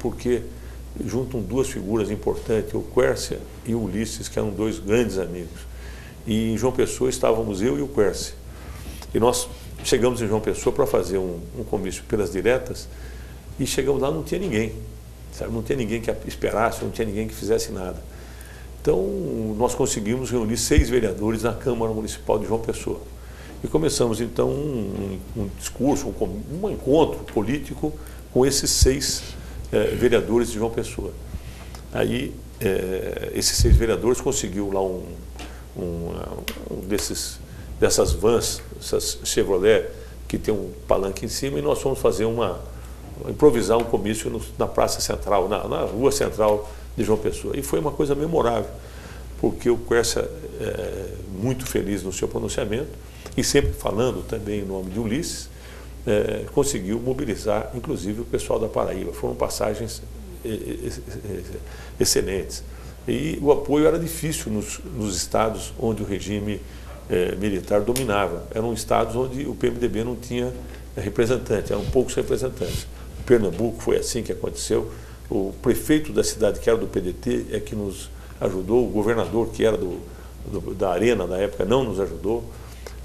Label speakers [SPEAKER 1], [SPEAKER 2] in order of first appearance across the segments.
[SPEAKER 1] porque juntam duas figuras importantes, o Quércia e o Ulisses, que eram dois grandes amigos. E em João Pessoa estávamos eu e o Quércia. E nós chegamos em João Pessoa para fazer um comício pelas diretas, e chegamos lá, não tinha ninguém, sabe? Não tinha ninguém que esperasse, não tinha ninguém que fizesse nada. Então, nós conseguimos reunir 6 vereadores na Câmara Municipal de João Pessoa. E começamos, então, um discurso, um encontro político com esses 6 vereadores de João Pessoa. Aí, esses 6 vereadores conseguiu lá dessas vans, essas Chevrolet, que tem um palanque em cima, e nós fomos fazer improvisar um comício na Praça Central, na Rua Central de João Pessoa. E foi uma coisa memorável, porque o Quércia, muito feliz no seu pronunciamento, e sempre falando também em nome de Ulisses, conseguiu mobilizar, inclusive, o pessoal da Paraíba. Foram passagens excelentes. E o apoio era difícil nos estados onde o regime militar dominava. Eram estados onde o PMDB não tinha representante, eram poucos representantes. Pernambuco foi assim que aconteceu. O prefeito da cidade, que era do PDT, é que nos ajudou. O governador, que era da Arena na época, não nos ajudou.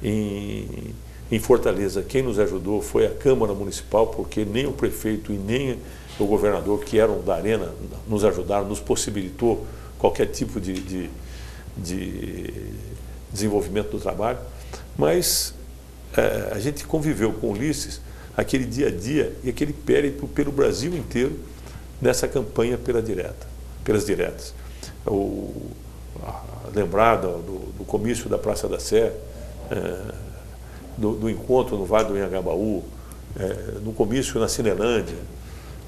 [SPEAKER 1] Em Fortaleza, quem nos ajudou foi a Câmara Municipal, porque nem o prefeito e nem o governador, que eram da Arena, nos ajudaram, nos possibilitou qualquer tipo de desenvolvimento do trabalho. Mas a gente conviveu com Ulisses aquele dia a dia e aquele périplo pelo Brasil inteiro nessa campanha pelas diretas. Lembrar do comício da Praça da Sé, do encontro no Vale do Anhangabaú, no comício na Cinelândia.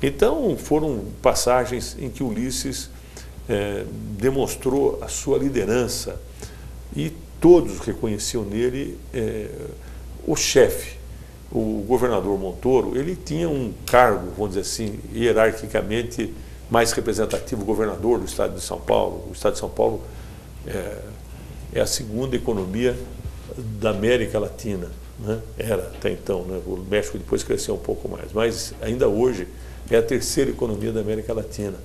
[SPEAKER 1] Então, foram passagens em que Ulisses demonstrou a sua liderança e todos reconheciam nele o chefe. O governador Montoro, ele tinha um cargo, vamos dizer assim, hierarquicamente mais representativo, governador do estado de São Paulo. O estado de São Paulo é a segunda economia da América Latina, né? Era até então, né? O México depois cresceu um pouco mais, mas ainda hoje é a terceira economia da América Latina.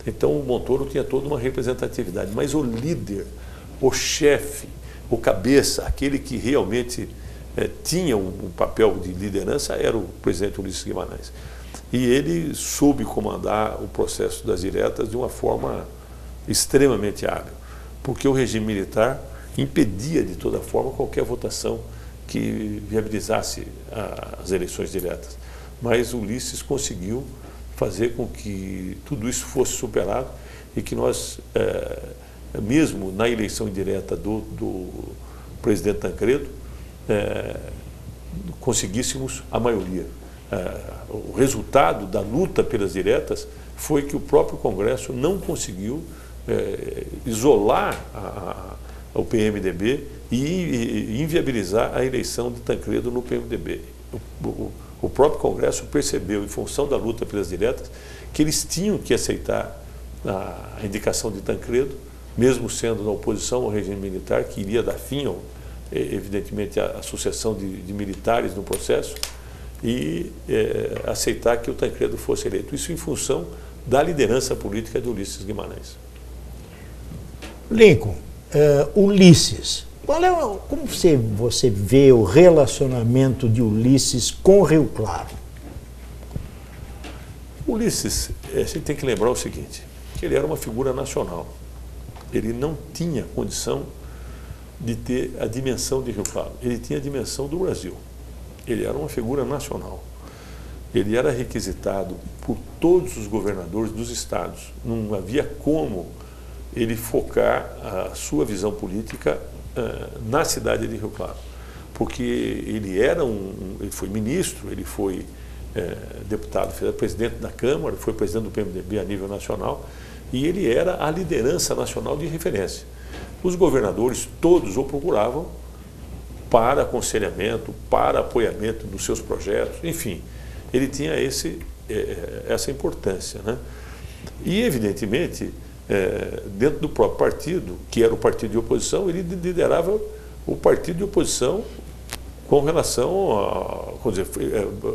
[SPEAKER 1] Então o Montoro tinha toda uma representatividade, mas o líder, o chefe, o cabeça, aquele que realmente tinha um papel de liderança, era o presidente Ulisses Guimarães. E ele soube comandar o processo das diretas de uma forma extremamente hábil, porque o regime militar impedia de toda forma qualquer votação que viabilizasse as eleições diretas. Mas Ulisses conseguiu fazer com que tudo isso fosse superado e que nós, mesmo na eleição indireta do presidente Tancredo, conseguíssemos a maioria. O resultado da luta pelas diretas foi que o próprio Congresso não conseguiu isolar o PMDB e inviabilizar a eleição de Tancredo no PMDB. O próprio Congresso percebeu, em função da luta pelas diretas, que eles tinham que aceitar a indicação de Tancredo, mesmo sendo na oposição ao regime militar, que iria dar fim, evidentemente, à sucessão de militares no processo, e aceitar que o Tancredo fosse eleito. Isso em função da liderança política de Ulisses Guimarães.
[SPEAKER 2] Lincoln, Ulisses, como você vê o relacionamento de Ulisses com Rio Claro?
[SPEAKER 1] Ulisses, a gente tem que lembrar o seguinte, que ele era uma figura nacional. Ele não tinha condição de ter a dimensão de Rio Claro. Ele tinha a dimensão do Brasil. Ele era uma figura nacional. Ele era requisitado por todos os governadores dos estados. Não havia como ele focar a sua visão política na cidade de Rio Claro. Porque ele ele foi ministro, ele foi deputado, presidente da Câmara, foi presidente do PMDB a nível nacional, e ele era a liderança nacional de referência. Os governadores todos o procuravam para aconselhamento, para apoiamento dos seus projetos, enfim, ele tinha essa importância, né? E, evidentemente, dentro do próprio partido, que era o partido de oposição, ele liderava o partido de oposição com relação a,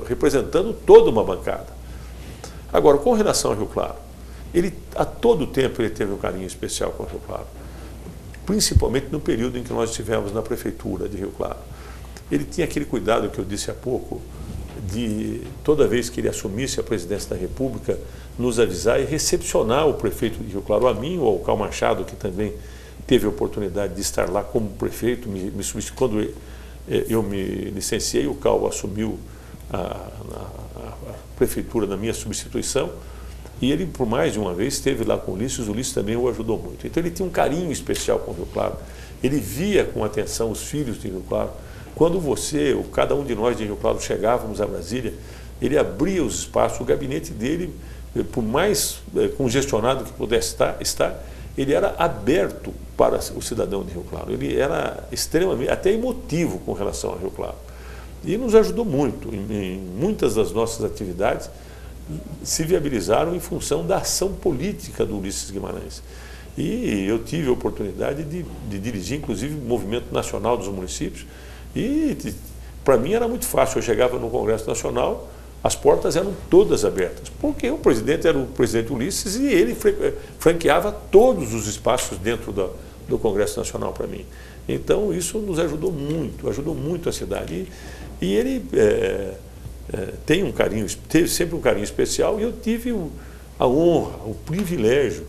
[SPEAKER 1] representando toda uma bancada. Agora, com relação ao Rio Claro, ele a todo tempo ele teve um carinho especial com o Rio Claro, principalmente no período em que nós estivemos na prefeitura de Rio Claro. Ele tinha aquele cuidado que eu disse há pouco, de toda vez que ele assumisse a presidência da República, nos avisar e recepcionar o prefeito de Rio Claro, a mim ou ao Cal Machado, que também teve a oportunidade de estar lá como prefeito. Quando eu me licenciei, o Cal assumiu a prefeitura na minha substituição, e ele, por mais de uma vez, esteve lá com o Ulisses também o ajudou muito. Então ele tinha um carinho especial com o Rio Claro, ele via com atenção os filhos de Rio Claro. Quando você, ou cada um de nós de Rio Claro, chegávamos a Brasília, ele abria os espaços, o gabinete dele, por mais congestionado que pudesse estar, ele era aberto para o cidadão de Rio Claro. Ele era extremamente, até emotivo com relação a Rio Claro. E nos ajudou muito. Em muitas das nossas atividades se viabilizaram em função da ação política do Ulisses Guimarães. E eu tive a oportunidade de dirigir, inclusive, o Movimento Nacional dos Municípios. E para mim era muito fácil. Eu chegava no Congresso Nacional, as portas eram todas abertas, porque o presidente era o presidente Ulisses e ele franqueava todos os espaços dentro do Congresso Nacional para mim. Então isso nos ajudou muito a cidade. E ele tem um carinho, teve sempre um carinho especial, e eu tive a honra, o privilégio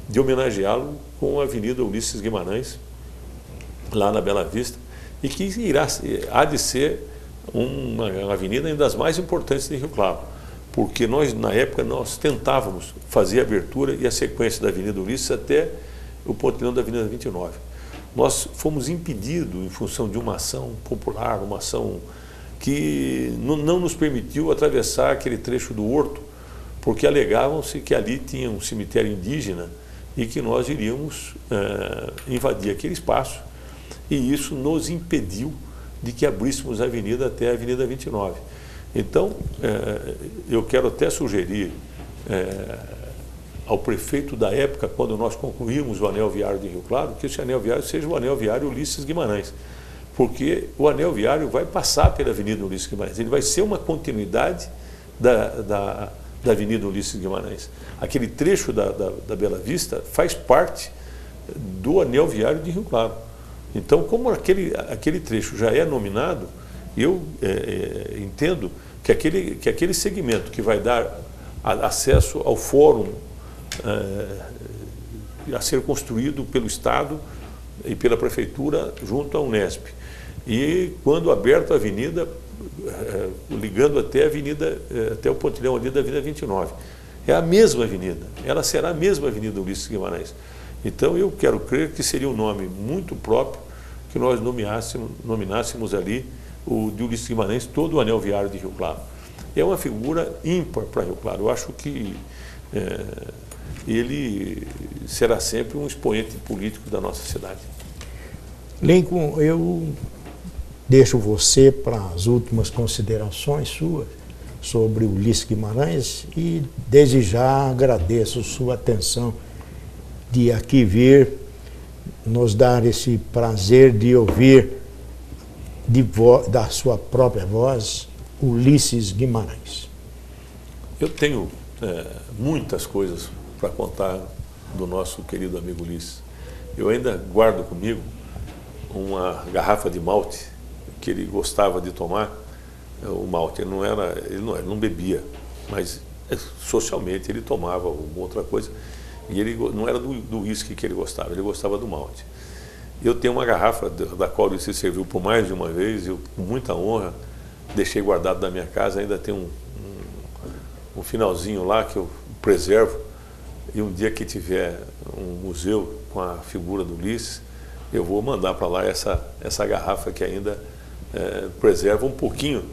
[SPEAKER 1] de homenageá-lo com a Avenida Ulisses Guimarães, lá na Bela Vista, e que há de ser uma avenida ainda das mais importantes de Rio Claro, porque nós, na época, nós tentávamos fazer a abertura e a sequência da Avenida Ulisses até o pontilhão da Avenida 29. Nós fomos impedidos, em função de uma ação popular, uma ação que não nos permitiu atravessar aquele trecho do Horto, porque alegavam-se que ali tinha um cemitério indígena e que nós iríamos invadir aquele espaço, e isso nos impediu de que abríssemos a avenida até a Avenida 29. Então, eu quero até sugerir ao prefeito da época, quando nós concluímos o anel viário de Rio Claro, que esse anel viário seja o anel viário Ulisses Guimarães, porque o anel viário vai passar pela Avenida Ulisses Guimarães, ele vai ser uma continuidade da Avenida Ulisses Guimarães. Aquele trecho da Bela Vista faz parte do anel viário de Rio Claro. Então, como aquele trecho já é nominado, eu entendo que aquele segmento que vai dar acesso ao fórum a ser construído pelo Estado e pela Prefeitura junto à Unesp. E quando aberto a avenida, ligando até a avenida, até o pontilhão ali da Avenida 29. É a mesma avenida, ela será a mesma Avenida Ulisses Guimarães. Então eu quero crer que seria um nome muito próprio que nós nominássemos ali o de Ulisses Guimarães, todo o anel viário de Rio Claro. É uma figura ímpar para Rio Claro. Eu acho que ele será sempre um expoente político da nossa cidade.
[SPEAKER 2] Lincoln, eu deixo você para as últimas considerações suas sobre Ulisses Guimarães e desde já agradeço sua atenção de aqui vir nos dar esse prazer de ouvir da sua própria voz Ulisses Guimarães.
[SPEAKER 1] Eu tenho muitas coisas para contar do nosso querido amigo Ulisses. Eu ainda guardo comigo uma garrafa de malte que ele gostava de tomar. O malte, ele não bebia, mas socialmente ele tomava alguma outra coisa. E ele não era do uísque que ele gostava, ele gostava do malte. Eu tenho uma garrafa da qual ele se serviu por mais de uma vez, eu com muita honra deixei guardado na minha casa, ainda tem um finalzinho lá que eu preservo, e um dia que tiver um museu com a figura do Ulisses, eu vou mandar para lá essa garrafa que ainda preserva um pouquinho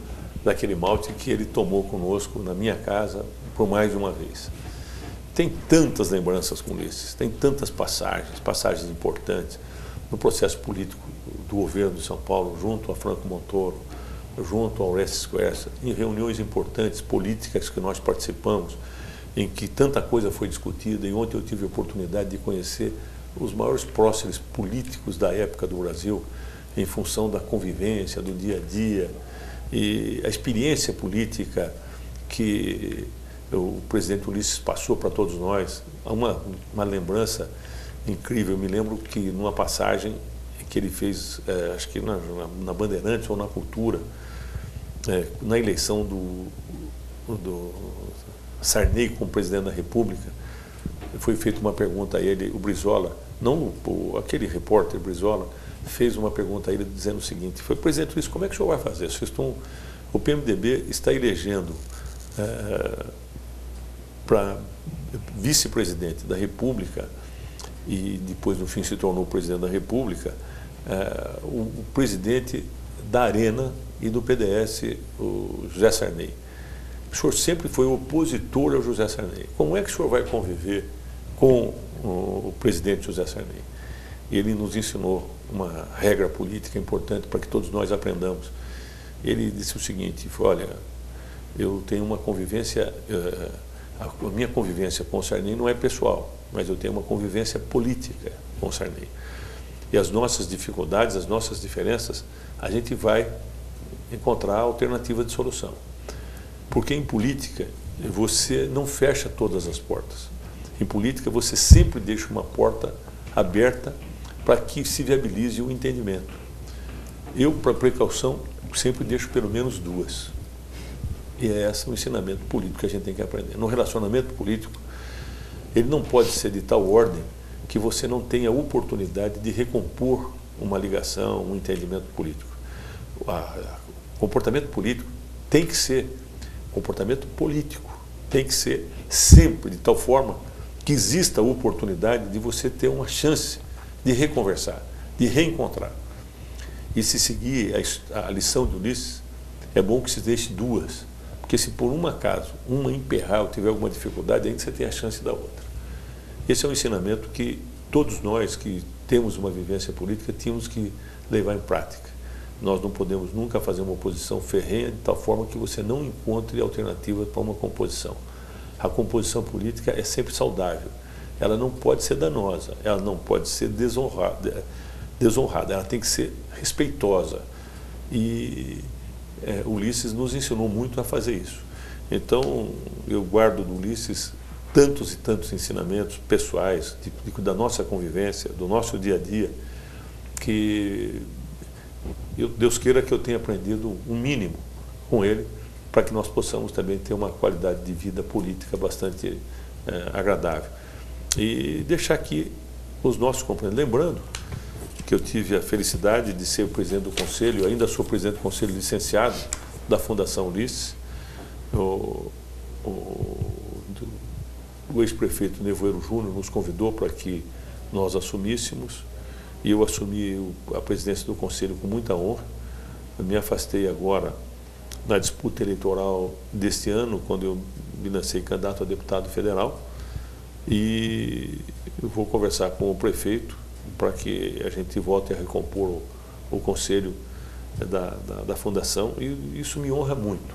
[SPEAKER 1] daquele malte que ele tomou conosco na minha casa por mais de uma vez. Tem tantas lembranças com Ulisses, tem tantas passagens importantes no processo político do governo de São Paulo, junto a Franco Montoro, junto ao Orestes Quercia, em reuniões importantes políticas que nós participamos, em que tanta coisa foi discutida. E ontem eu tive a oportunidade de conhecer os maiores próceres políticos da época do Brasil, em função da convivência, do dia a dia, e a experiência política que o presidente Ulisses passou para todos nós. Uma lembrança incrível. Eu me lembro que numa passagem que ele fez, acho que na Bandeirantes ou na Cultura, na eleição do Sarney como presidente da República, foi feita uma pergunta a ele, o Brizola, não aquele repórter Brizola, fez uma pergunta a ele dizendo o seguinte: foi, presidente Ulisses, como é que o senhor vai fazer? O PMDB está elegendo para vice-presidente da República, e depois no fim se tornou presidente da República, o presidente da Arena e do PDS, o José Sarney. O senhor sempre foi opositor ao José Sarney. Como é que o senhor vai conviver com o presidente José Sarney? Ele nos ensinou uma regra política importante para que todos nós aprendamos. Ele disse o seguinte: olha, eu tenho uma convivência, a minha convivência com o Sarney não é pessoal, mas eu tenho uma convivência política com o Sarney. E as nossas dificuldades, as nossas diferenças, a gente vai encontrar alternativa de solução. Porque em política você não fecha todas as portas. Em política você sempre deixa uma porta aberta para que se viabilize o entendimento. Eu, para precaução, sempre deixo pelo menos duas. E é esse o ensinamento político que a gente tem que aprender. No relacionamento político, ele não pode ser de tal ordem que você não tenha a oportunidade de recompor uma ligação, um entendimento político. O comportamento político tem que ser comportamento político, tem que ser sempre de tal forma que exista a oportunidade de você ter uma chance de reconversar, de reencontrar. E se seguir a lição de Ulisses, é bom que se deixe duas, porque se por um acaso uma emperrar ou tiver alguma dificuldade, ainda você tem a chance da outra. Esse é um ensinamento que todos nós que temos uma vivência política tínhamos que levar em prática. Nós não podemos nunca fazer uma oposição ferrenha de tal forma que você não encontre alternativa para uma composição. A composição política é sempre saudável. Ela não pode ser danosa, ela não pode ser desonrada, ela tem que ser respeitosa. E Ulisses nos ensinou muito a fazer isso. Então, eu guardo do Ulisses tantos e tantos ensinamentos pessoais, da nossa convivência, do nosso dia a dia, que Deus queira que eu tenha aprendido um mínimo com ele, para que nós possamos também ter uma qualidade de vida política bastante agradável. E deixar aqui os nossos companheiros, lembrando que eu tive a felicidade de ser o presidente do Conselho, ainda sou presidente do Conselho licenciado da Fundação Ulisses. O ex-prefeito Nevoeiro Júnior nos convidou para que nós assumíssemos, e eu assumi a presidência do Conselho com muita honra. Eu me afastei agora na disputa eleitoral deste ano, quando eu me lancei candidato a deputado federal, e eu vou conversar com o prefeito para que a gente volte a recompor o Conselho da Fundação, e isso me honra muito.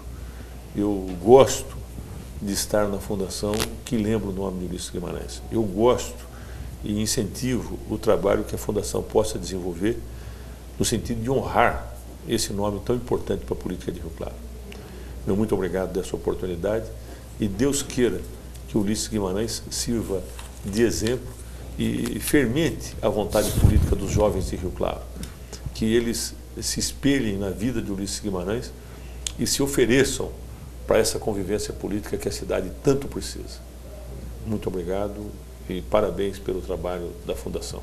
[SPEAKER 1] Eu gosto de estar na Fundação que lembra o nome de Ulisses Guimarães. Eu gosto e incentivo o trabalho que a Fundação possa desenvolver no sentido de honrar esse nome tão importante para a política de Rio Claro. Meu muito obrigado dessa oportunidade, e Deus queira que Ulisses Guimarães sirva de exemplo e fermente a vontade política dos jovens de Rio Claro, que eles se espelhem na vida de Ulisses Guimarães e se ofereçam para essa convivência política que a cidade tanto precisa. Muito obrigado e parabéns pelo trabalho da Fundação.